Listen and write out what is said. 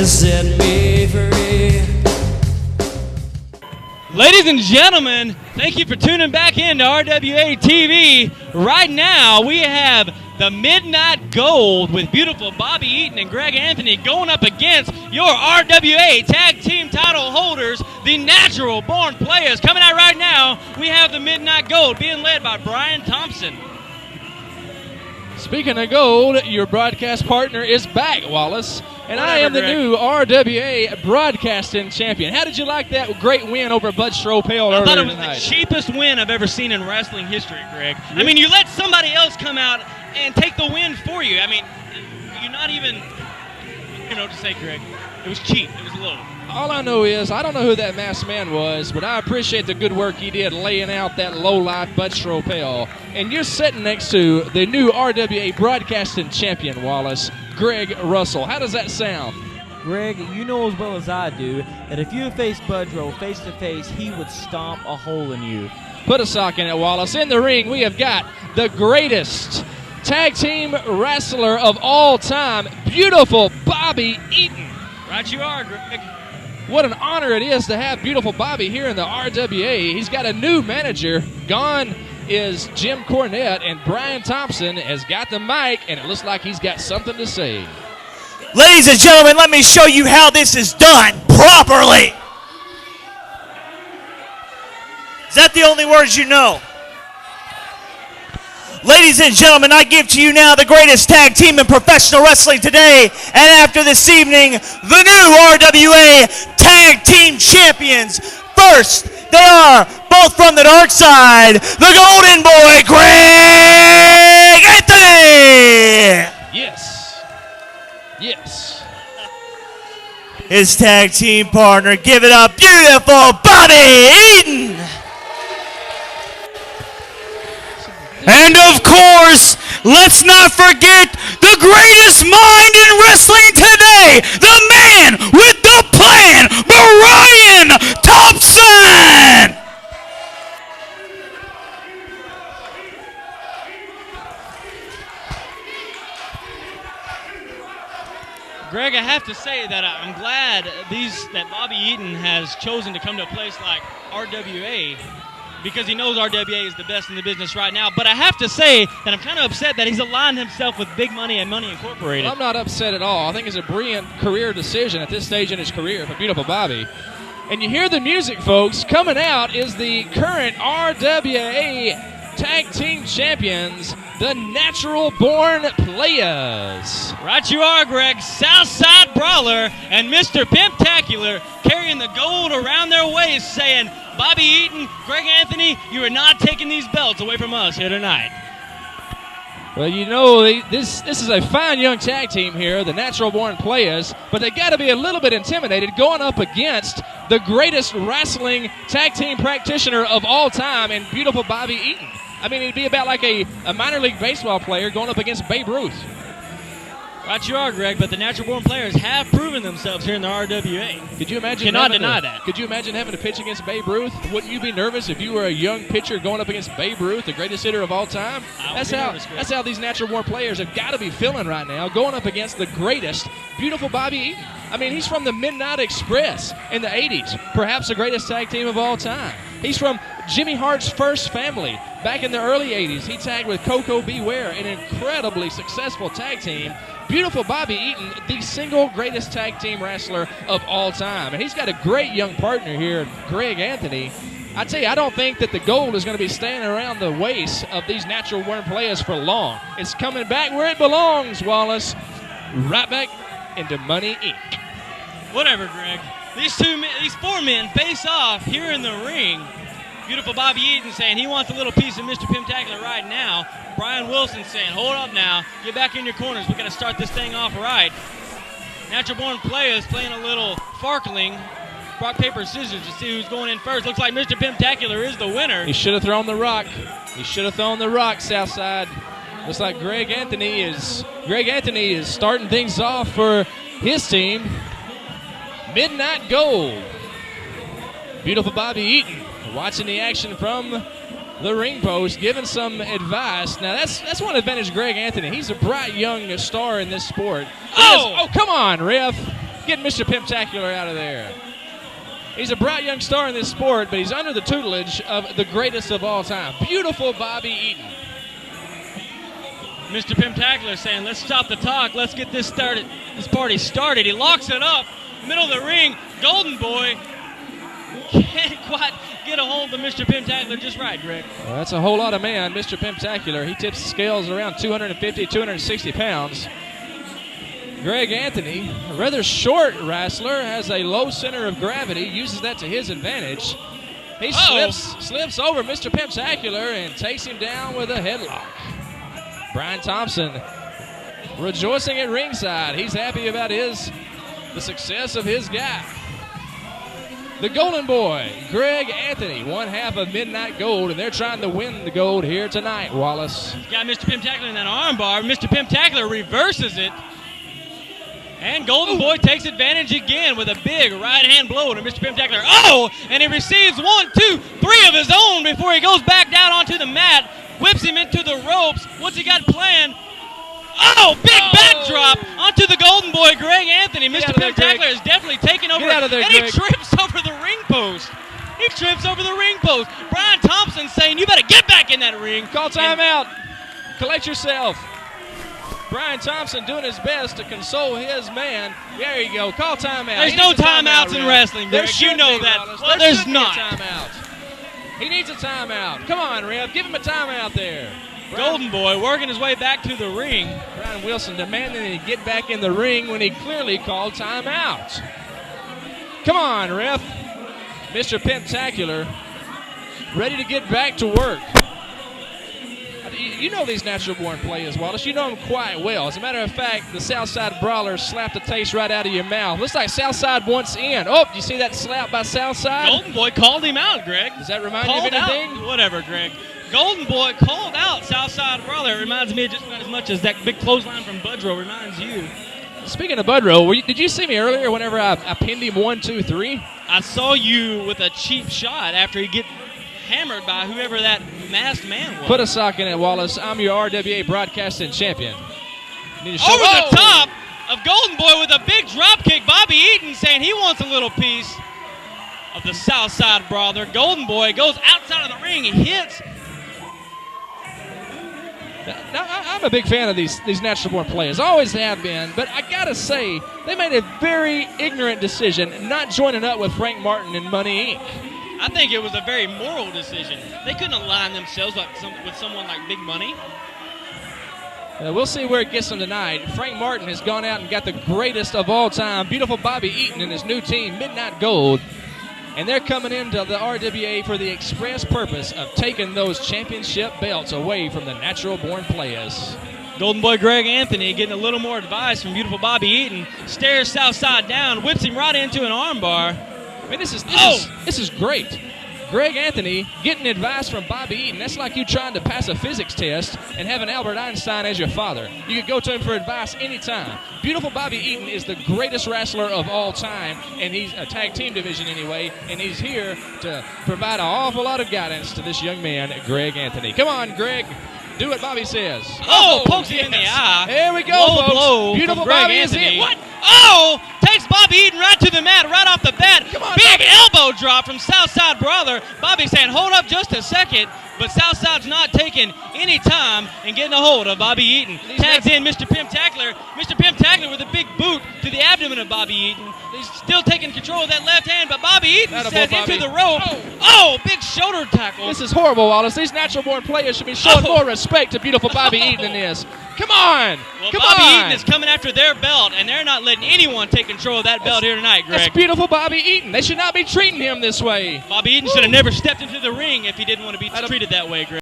to set me free. Ladies and gentlemen, thank you for tuning back in to RWA-TV. Right now, we have the Midnight Gold with beautiful Bobby Eaton and Greg Anthony going up against your RWA Tag Team title holders, the Natural Born Playaz. Coming out right now, we have the Midnight Gold being led by Brian Thompson. Speaking of gold, your broadcast partner is back, Wallace. And Whatever, I am the Greg. new RWA broadcasting champion. How did you like that great win over Bud Schroeppel I thought earlier it was tonight? the cheapest win I've ever seen in wrestling history, Greg. I mean, you let somebody else come out and take the win for you. I mean, you're not even, you know what to say, Greg. It was cheap. It was low. All I know is I don't know who that masked man was, but I appreciate the good work he did laying out that low-life Bud Schroeppel. And you're sitting next to the new RWA broadcasting champion, Wallace, Greg Russell. How does that sound? Greg, you know as well as I do that if you faced Budrow face-to-face, he would stomp a hole in you. Put a sock in it, Wallace. In the ring, we have got the greatest tag team wrestler of all time, beautiful Bobby Eaton. Right you are, Greg. What an honor it is to have beautiful Bobby here in the RWA. He's got a new manager. Gone is Jim Cornette, and Brian Thompson has got the mic, and it looks like he's got something to say. Ladies and gentlemen, let me show you how this is done properly. Is that the only words you know? Ladies and gentlemen, I give to you now the greatest tag team in professional wrestling today, and after this evening, the new RWA Tag Team Champions. First, they are both from the dark side, the Golden Boy, Greg Anthony! Yes. Yes. His tag team partner, give it up, beautiful Bobby Eaton! And of course, let's not forget the greatest mind in wrestling today, the man with the plan, Brian Thompson! Greg, I have to say that I'm glad that Bobby Eaton has chosen to come to a place like RWA because he knows RWA is the best in the business right now. But I have to say that I'm kind of upset that he's aligned himself with Big Money and Money Incorporated. Well, I'm not upset at all. I think it's a brilliant career decision at this stage in his career for beautiful Bobby. And you hear the music, folks. Coming out is the current RWA Tag Team Champions, the Natural Born Playaz. Right you are, Greg. Southside Brawler and Mr. Pimptacular carrying the gold around their waist saying, Bobby Eaton, Greg Anthony, you are not taking these belts away from us here tonight. Well, you know, this is a fine young tag team here, the Natural Born Playaz, but they got to be a little bit intimidated going up against the greatest wrestling tag team practitioner of all time and beautiful Bobby Eaton. I mean, it'd be about like a minor league baseball player going up against Babe Ruth. Right you are, Greg, but the Natural Born Players have proven themselves here in the RWA. Could you imagine? Cannot deny that. Could you imagine having to pitch against Babe Ruth? Wouldn't you be nervous if you were a young pitcher going up against Babe Ruth, the greatest hitter of all time? That's how these Natural Born Players have got to be feeling right now, going up against the greatest, beautiful Bobby Eaton. I mean, he's from the Midnight Express in the 80s, perhaps the greatest tag team of all time. He's from Jimmy Hart's First Family. Back in the early 80s, he tagged with Coco Beware, an incredibly successful tag team. Beautiful Bobby Eaton, the single greatest tag team wrestler of all time. And he's got a great young partner here, Greg Anthony. I tell you, I don't think that the gold is going to be staying around the waist of these Natural Born Players for long. It's coming back where it belongs, Wallace. Right back into Money Inc. Whatever, Greg. These four men face off here in the ring. Beautiful Bobby Eaton saying he wants a little piece of Mr. Pimptacular right now. Brian Wilson saying, hold up now. Get back in your corners. We're going to start this thing off right. Natural Born Playaz playing a little Farkling. Rock, paper, scissors to see who's going in first. Looks like Mr. Pimptacular is the winner. He should have thrown the rock. He should have thrown the rock, Southside. Looks like Greg Anthony is starting things off for his team. Midnight Gold. Beautiful Bobby Eaton watching the action from the ring post, giving some advice. Now, that's one advantage of Greg Anthony. He's a bright young star in this sport. Oh, come on, ref. Get Mr. Pimptacular out of there. He's a bright young star in this sport, but he's under the tutelage of the greatest of all time. Beautiful Bobby Eaton. Mr. Pimptacular saying, let's stop the talk. Let's get this party started. He locks it up, middle of the ring. Golden Boy can't quite get a hold of Mr. Pimptacular just right, Greg. Well, that's a whole lot of man, Mr. Pimptacular. He tips the scales around 250, 260 pounds. Greg Anthony, a rather short wrestler, has a low center of gravity, uses that to his advantage. He slips over Mr. Pimptacular and takes him down with a headlock. Brian Thompson rejoicing at ringside. He's happy about the success of his guy. The Golden Boy, Greg Anthony, one half of Midnight Gold, and they're trying to win the gold here tonight, Wallace. He's got Mr. Pimptacular in that armbar. Mr. Pimptacular reverses it. And Golden Boy takes advantage again with a big right-hand blow to Mr. Pimptacular. Oh, and he receives 1, 2, 3 of his own before he goes back down onto the mat, whips him into the ropes. What's he got planned? Oh, big backdrop onto the Golden Boy, Greg Anthony. Mr. Pimptacular is definitely taking over, Get out of there, and Greg. he trips over the ring post. He trips over the ring post. Brian Thompson saying, you better get back in that ring. Call timeout. Collect yourself. Brian Thompson doing his best to console his man. There you go. Call timeout. There's no timeouts in wrestling, Greg. You know that. Well, there's not. Timeout. He needs a timeout. Come on, Rev. Give him a timeout there. Golden Boy working his way back to the ring. Brian Wilson demanding that he get back in the ring when he clearly called timeout. Come on, Ref. Mr. Pimptacular ready to get back to work. You know these natural-born players, Wallace. You know them quite well. As a matter of fact, the Southside Brawler slapped the taste right out of your mouth. Looks like Southside wants in. Oh, you see that slap by Southside? Golden Boy called him out, Greg. Does that remind you of anything? Out. Whatever, Greg. Golden Boy called out Southside Brawler. It reminds me just about as much as that big clothesline from Budrow reminds you. Speaking of Budrow, did you see me earlier whenever I pinned him 1, 2, 3? I saw you with a cheap shot after he get hammered by whoever that masked man was. Put a sock in it, Wallace. I'm your RWA broadcasting champion. Over the top of Golden Boy with a big drop kick. Bobby Eaton saying he wants a little piece of the Southside Brawler. Golden Boy goes outside of the ring. He hits. Now, I'm a big fan of these natural-born players. Always have been. But I got to say, they made a very ignorant decision not joining up with Frank Martin and Money Inc. I think it was a very moral decision. They couldn't align themselves with someone like Big Money. We'll see where it gets them tonight. Frank Martin has gone out and got the greatest of all time, beautiful Bobby Eaton and his new team, Midnight Gold. And they're coming into the RWA for the express purpose of taking those championship belts away from the natural-born players. Golden Boy Greg Anthony getting a little more advice from beautiful Bobby Eaton. Stares Southside down, whips him right into an armbar. I mean, this is great. Greg Anthony getting advice from Bobby Eaton. That's like you trying to pass a physics test and having Albert Einstein as your father. You could go to him for advice anytime. Beautiful Bobby Eaton is the greatest wrestler of all time, and he's a tag team division anyway, and he's here to provide an awful lot of guidance to this young man, Greg Anthony. Come on, Greg. Do what Bobby says. Oh, pokes him in the eye. There we go, Low folks. blow Beautiful from Greg Bobby Anthony. is in. What? Oh, takes Bobby Eaton right to the mat, right off the bat. Come on, big Bobby. elbow drop from Southside Brawler. Bobby saying, hold up just a second. But Southside's not taking any time in getting a hold of Bobby Eaton. Tags in Mr. Pimptacular. Mr. Pimptacular with a big boot to the abdomen of Bobby Eaton. He's still taking control of that left hand, but Bobby Eaton says into the rope. Oh, big shoulder tackle. This is horrible, Wallace. These natural-born players should be showing more respect to beautiful Bobby Eaton than this. Come on. Well, Come Bobby on. Eaton is coming after their belt, and they're not letting anyone take control of that belt here tonight, Greg. That's beautiful Bobby Eaton. They should not be treating him this way. Bobby Eaton should have never stepped into the ring if he didn't want to be treated that way, Greg.